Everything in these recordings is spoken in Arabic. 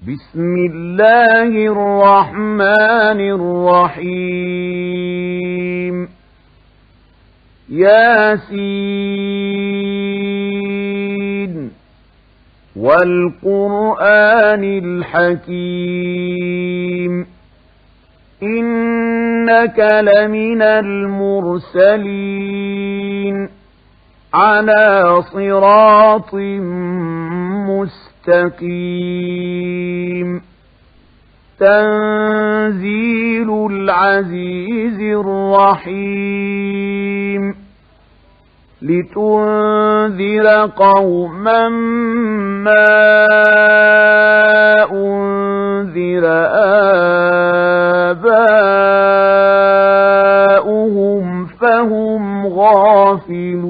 بسم الله الرحمن الرحيم ياسين والقرآن الحكيم إنك لمن المرسلين على صراط مستقيم تنزيل العزيز الرحيم لتنذر قوما ما أنذر آباؤهم فهم غافلون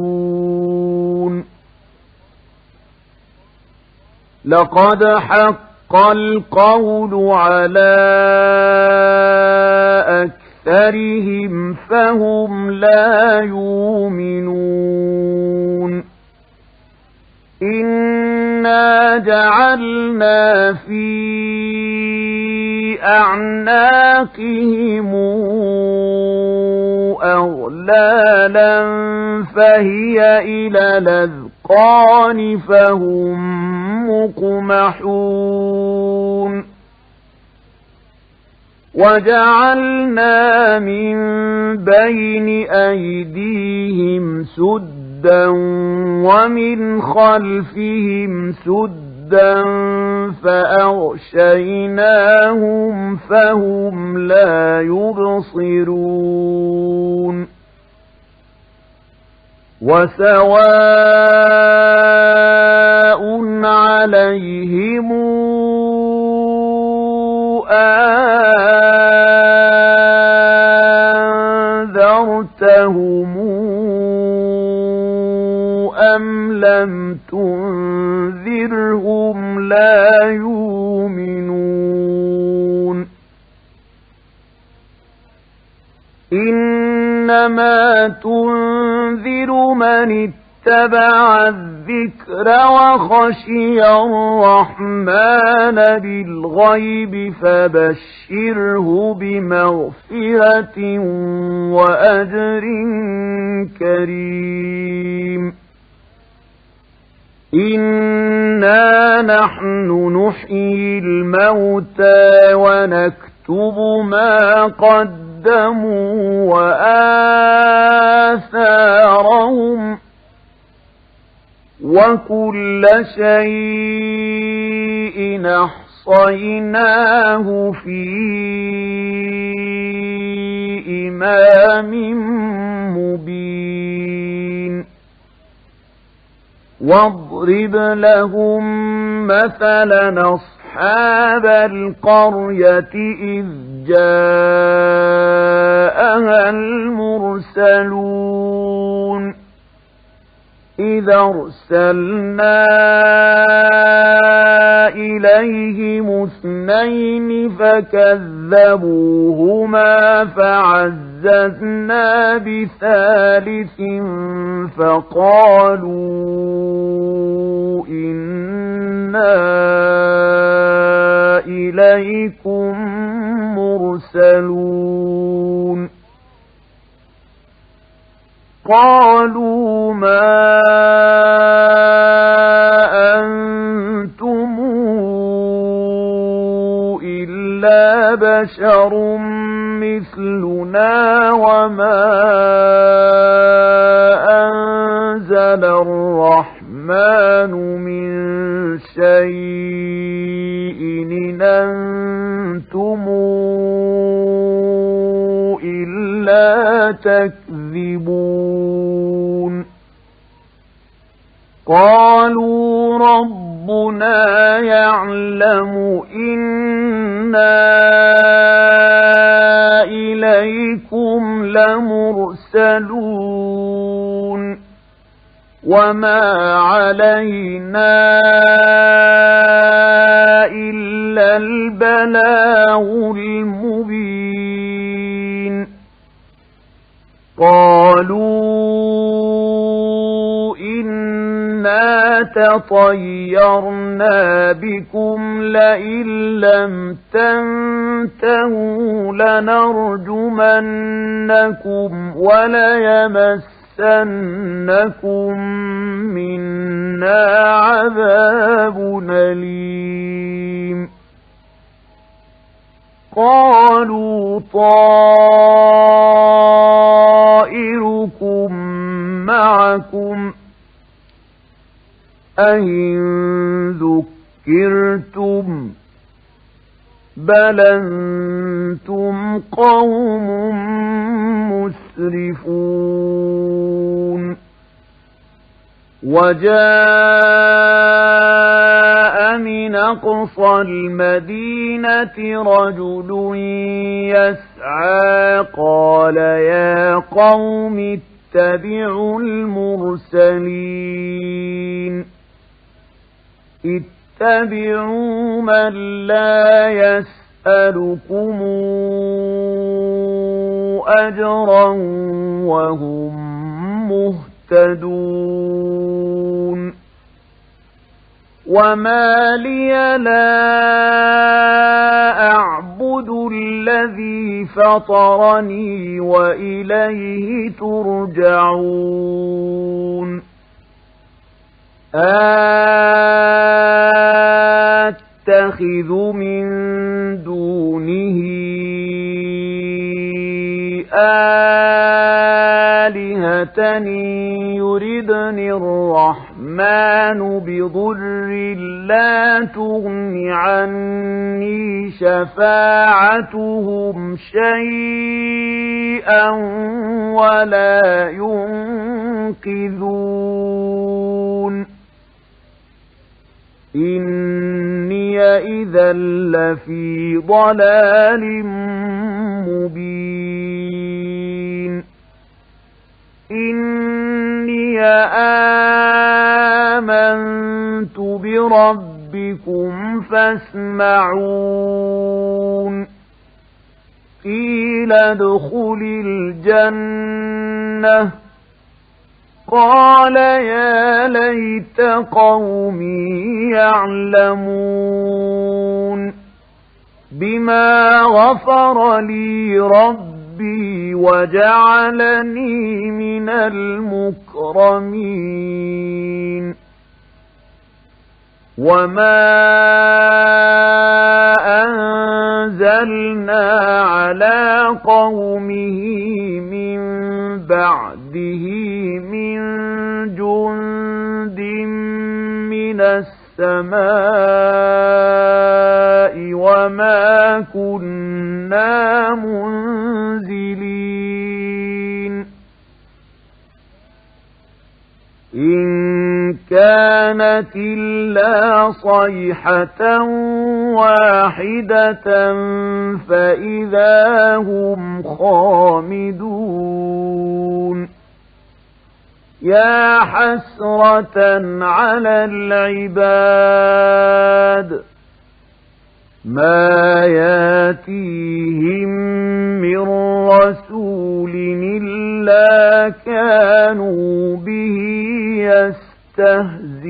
لقد حق القول على أكثرهم فهم لا يؤمنون إنا جعلنا في أعناقهم أغلالا فهي إلى الأذقان فهم مقمحون وجعلنا من بين أيديهم سدا ومن خلفهم سدا فأغشيناهم فهم لا يبصرون وسواء عليهم أنذرتهم أم لم تنذرهم لا يؤمنون إنما تنذر من اتبع الذكر وخشي الرحمن بالغيب فبشره بمغفرة وأجر كريم إنا نحن نحيي الموتى ونكتب ما قدموا وآثارهم وكل شيء أحصيناه في إمام مبين واضرب لهم مثلا أصحاب القرية إذ جاءها المرسلون إذ أرسلنا إليهم اثنين فكذبوهما فعززنا بثالث فقالوا إنا إليكم مرسلون قالوا ما أنتم إلا بشر مثلنا وما أنزل الرحمن من شيء إن أنتم إلا تكذبون قالوا ربنا يعلم إنا إليكم لمرسلون وما علينا إلا البلاغ المبين قالوا إنا إِنَّا تَطَيَّرْنَا بِكُمْ لَئِن لَّمْ تَنتَهُوا لَنَرْجُمَنَّكُمْ وَلَيَمَسَّنَّكُم مِّنَّا عَذَابٌ أَلِيمٌ قَالُوا طَائِرُكُم مَّعَكُمْ أَئِن ذُكِّرْتُم بَلْ أَنتُمْ قَوْمٌ مُّسْرِفُونَ وَجَاءَ مِنْ أَقْصَى الْمَدِينَةِ رَجُلٌ يَسْعَىٰ قَالَ يَا قَوْمِ اتَّبِعُوا المرسلين اتَّبِعُوا مَن لَّا يَسْأَلُكُمْ أَجْرًا وَهُم مُّهْتَدُونَ وَمَا لِيَ لَا أَعْبُدُ الَّذِي فَطَرَنِي وَإِلَيْهِ تُرْجَعُونَ أَتَّخِذُ مِن دُونِهِ آلِهَةً يُرِدْنِ الرَّحْمَٰنُ بِضُرٍّ لَّا تُغْنِ عَنِّي شَفَاعَتُهُمْ شَيْئًا وَلَا يُنقِذُونِ إِنِّي إِذًا لَّفِي ضَلَالٍ مُّبِينٍ إِنِّي آمَنتُ بِرَبِّكُمْ فَاسْمَعُونِ قِيلَ ادْخُلِ الْجَنَّةَ قَالَ يَا لَيْتَ قَوْمِي يَعْلَمُونَ بِمَا غَفَرَ لِي رَبِّي وَجَعَلَنِي مِنَ الْمُكْرَمِينَ وَمَا أَنزَلْنَا عَلَىٰ قَوْمِهِ مِن بَعْدِهِ مِن جُندٍ مِّنَ السَّمَاءِ وَمَا كُنَّا مُنزِلِينَ إِن كَانَتْ إِلَّا صَيْحَةً وَاحِدَةً فَإِذَا هُمْ خَامِدُونَ يَا حَسْرَةً عَلَى الْعِبَادِ مَا يَأْتِيهِم مِّن رَّسُولٍ إِلَّا كَانُوا بِهِ يَسْتَهْزِئُونَ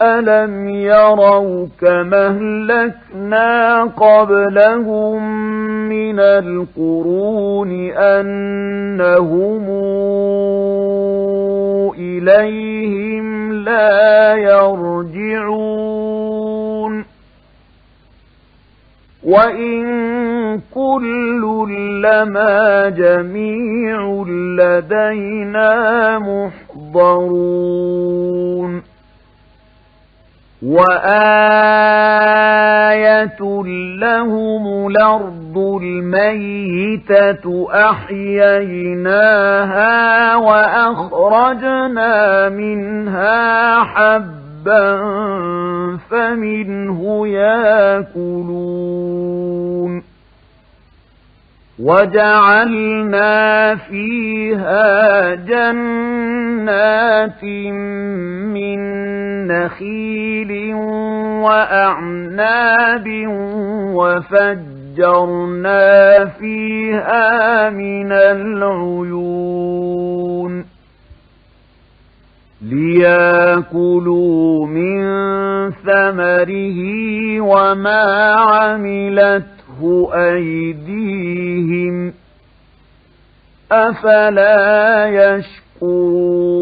أَلَمْ يَرَوْا كَمَا أَهْلَكْنَا قَبْلَهُم مِّنَ الْقُرُونِ أَنَّهُمْ إِلَيْهِمْ لَا يَرْجِعُونَ وَإِن كُلٌّ لَّمَا جَمِيعٌ لَّدَيْنَا مُحْضَرُونَ وَآيَةٌ لَّهُمُ الْأَرْضُ الْمَيْتَةُ أَحْيَيْنَاهَا وَأَخْرَجْنَا مِنْهَا حَبًّا فَمِنْهُ يَأْكُلُونَ وَجَعَلْنَا فِيهَا جَنَّاتٍ مِّن نَّخِيلٍ وَأَعْنَابٍ وَفَجَّرْنَا فِيهَا مِنَ الْعُيُونِ ليأكلوا من ثمره وما عملته أيديهم أفلا يشكرون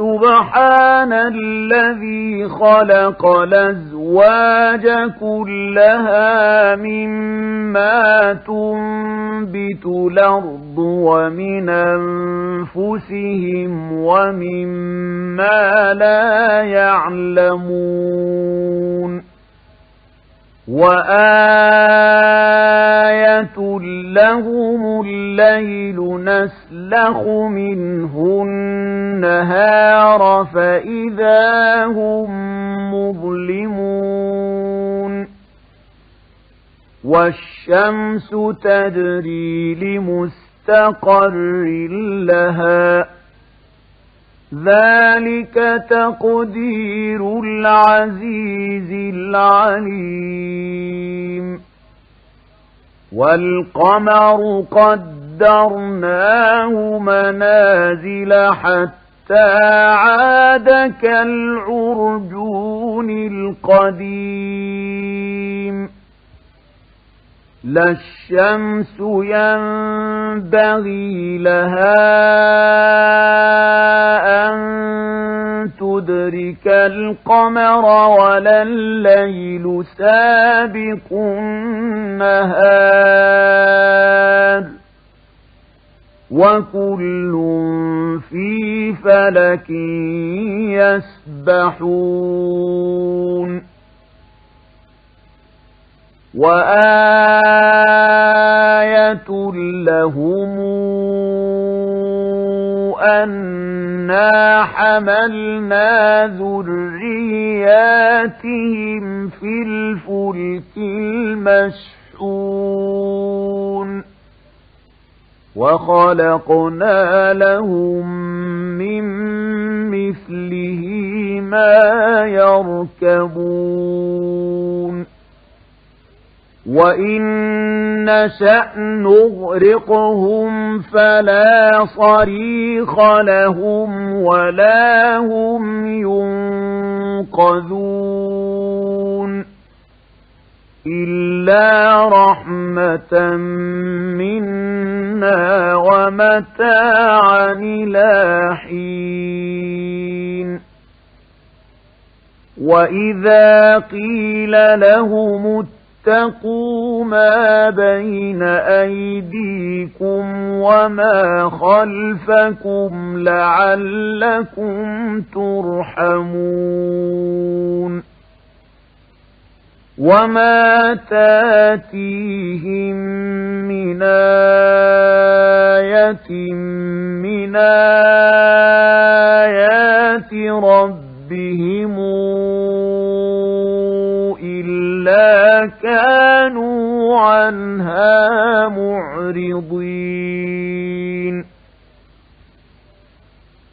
سبحان الذي خلق الأزواج كلها مما تنبت الأرض ومن أنفسهم ومما لا يعلمون وآية لهم الليل نسلخ منه النهار فإذا هم مظلمون والشمس تجري لمستقر لها ذلك تقدير العزيز العليم والقمر قدرناه منازل حتى عاد كالعرجون القديم لا الشمس ينبغي لها أن تدرك القمر ولا الليل سابق النهار وكل في فلك يسبحون وآية لهم أنا حملنا ذرياتهم في الفلك المشحون وخلقنا لهم من مثله ما يركبون وإن نشأ نغرقهم فلا صريخ لهم ولا هم ينقذون إلا رحمة منا ومتاعا إلى حين وإذا قيل لهم اتقوا ما بين أيديكم وما خلفكم لعلكم ترحمون وما تاتيهم من آية من آيات ربهم إلا كانوا عنها معرضين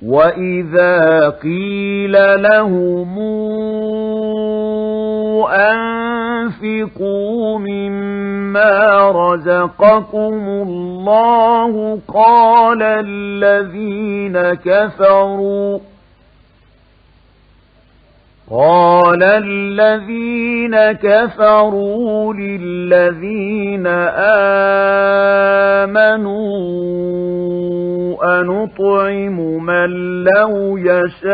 وإذا قيل لهم أنفقوا مما رزقكم الله قال الذين كفروا للذين آمنوا أنطعم من لو يشاء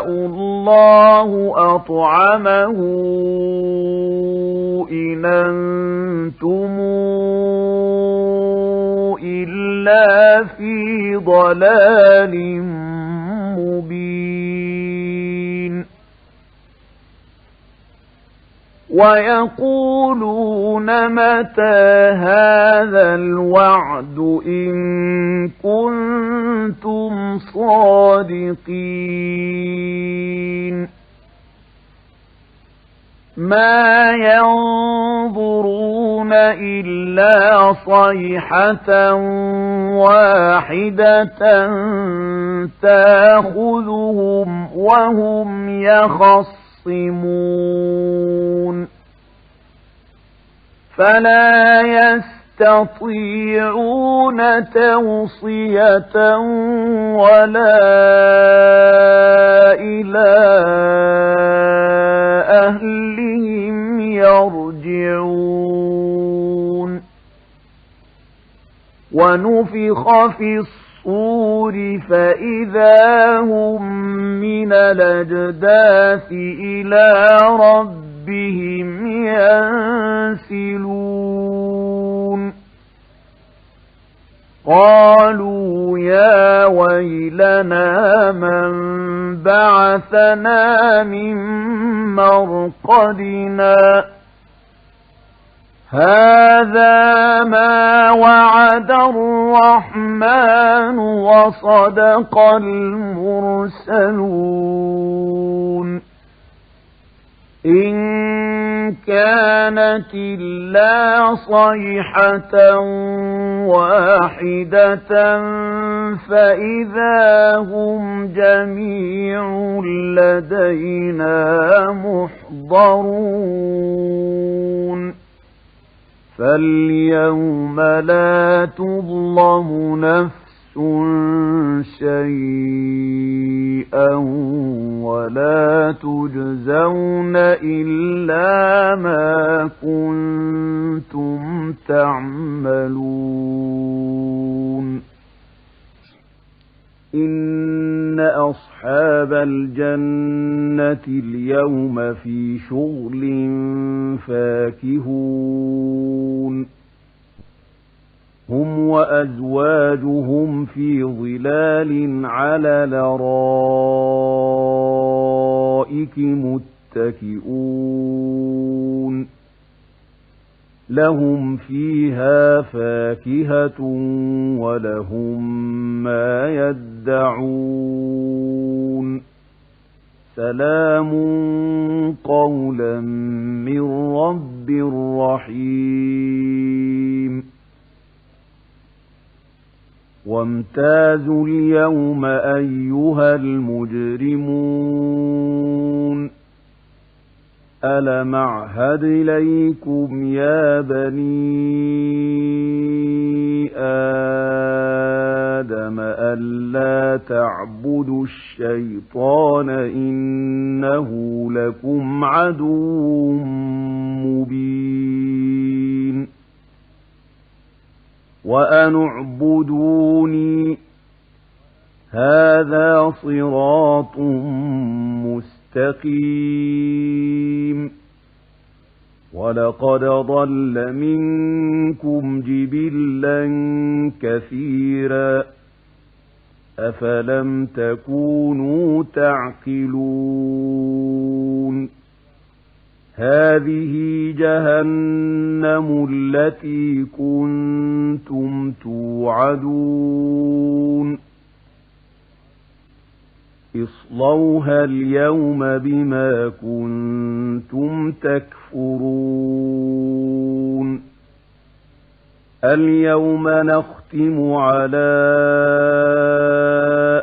الله أطعمه إن أنتم إلا في ضلال مبين ويقولون متى هذا الوعد إن كنتم صادقين ما ينظرون إلا صيحة واحدة تأخذهم وهم يخصمون فلا يستطيعون توصية ولا إلى أهلهم يرجعون ونفخ في الصور فإذا هم من الأجداث إلى ربهم ينسلون قالوا يا ويلنا من بعثنا من مرقدنا هذا ما وعد الرحمن وصدق المرسلون إن كانت إلا صيحة واحدة فإذا هم جميع لدينا محضرون فاليوم لا تظلم نفس شيئا ولا تجزون إلا ما كنتم تعملون إن أصحاب الجنة اليوم في شغل فاكهون هم وأزواجهم في ظلال على الأرائك متكئون لهم فيها فاكهة ولهم ما يدعون سلام قولا من رب رحيم وامتازوا اليوم أيها المجرمون ألم أعهد إليكم يا بني آدم ألا تعبدوا الشيطان إنه لكم عدو مبين وأن اعبدوني هذا صراط مستقيم ولقد ضل منكم جبلا كثيرا أفلم تكونوا تعقلون هذه جهنم التي كنتم توعدون اصلوها اليوم بما كنتم تكفرون اليوم نختم على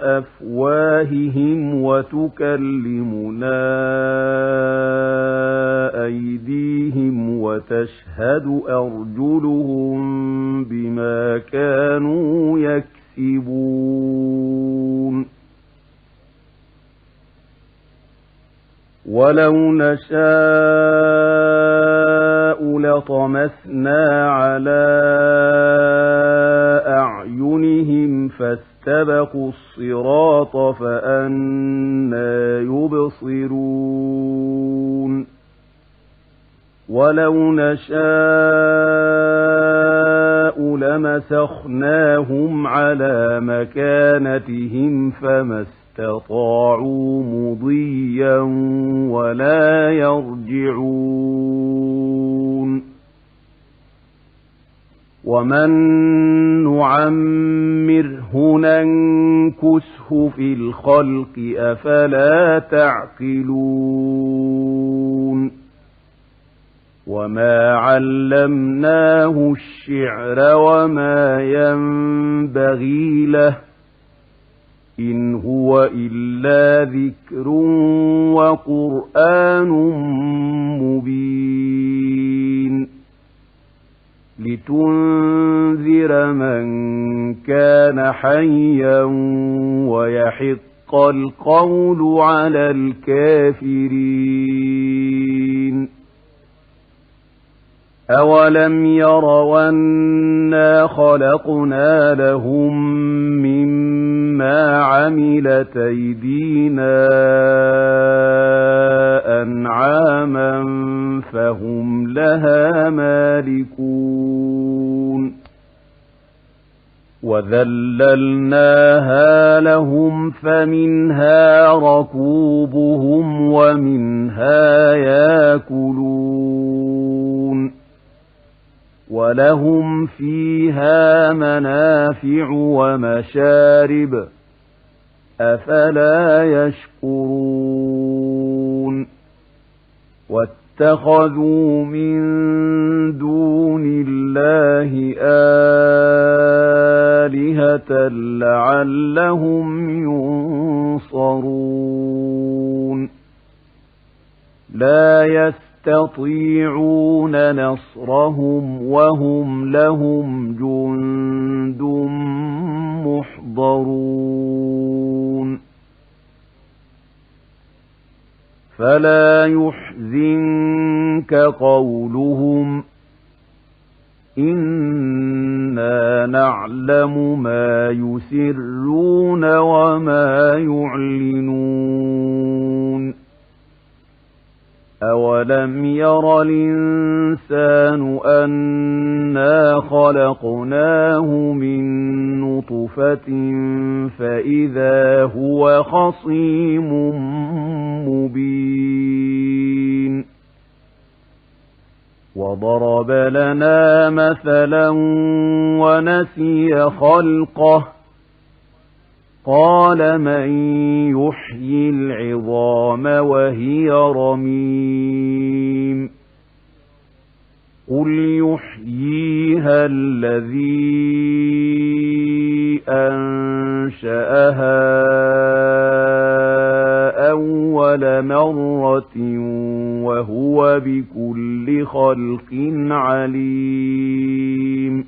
أفواههم وتكلمنا أيديهم وتشهد أرجلهم بما كانوا يكسبون ولو نشاء لطمسنا على أعينهم فاستبقوا الصراط فأنى يبصرون ولو نشاء لمسخناهم على مكانتهم فما استطاعوا مضيا ولا يرجعون ومن نعمره ننكسه في الخلق أفلا تعقلون وما علمناه الشعر وما ينبغي له إن هو إلا ذكر وقرآن مبين لتنذر من كان حيا ويحق القول على الكافرين أولم يروا أنا خلقنا لهم مما عملت أيدينا أنعاما فهم لها مالكون وذللناها لهم فمنها ركوبهم ومنها ياكلون ولهم فيها منافع ومشارب أفلا يشكرون واتخذوا من دون الله آلهة لعلهم ينصرون لا يستطيعون نصرهم وهم لهم جند محضرون فلا يحزنك قولهم إنا نعلم ما يسرون وما يعلنون أولم ير الإنسان أنا خلقناه من نطفة فإذا هو خصيم مبين وضرب لنا مثلا ونسي خلقه قال من يحيي العظام وهي رميم قل يحييها الذي أنشأها أول مرة وهو بكل خلق عليم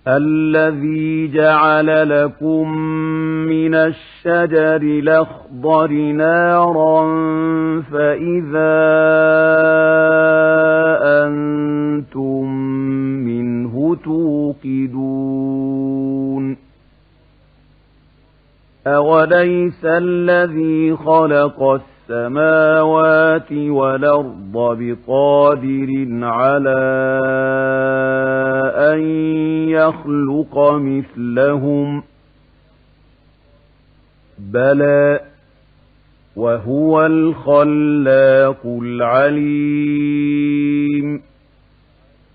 الذي جعل لكم من الشجر الأخضر نارا فإذا أنتم منه توقدون أوليس الذي خلق السماوات والأرض بقادر على أن يخلق مثلهم بلى وهو الخلاق العليم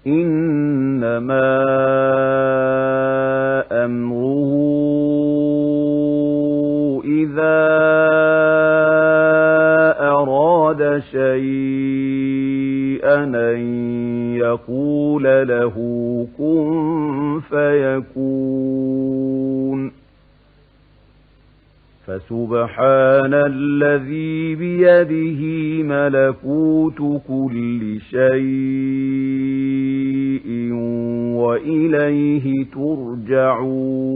إنما أمره إذا أراد شيئا أن يقول له كن فيكون فسبحان الذي بيده ملكوت كل شيء وإليه ترجعون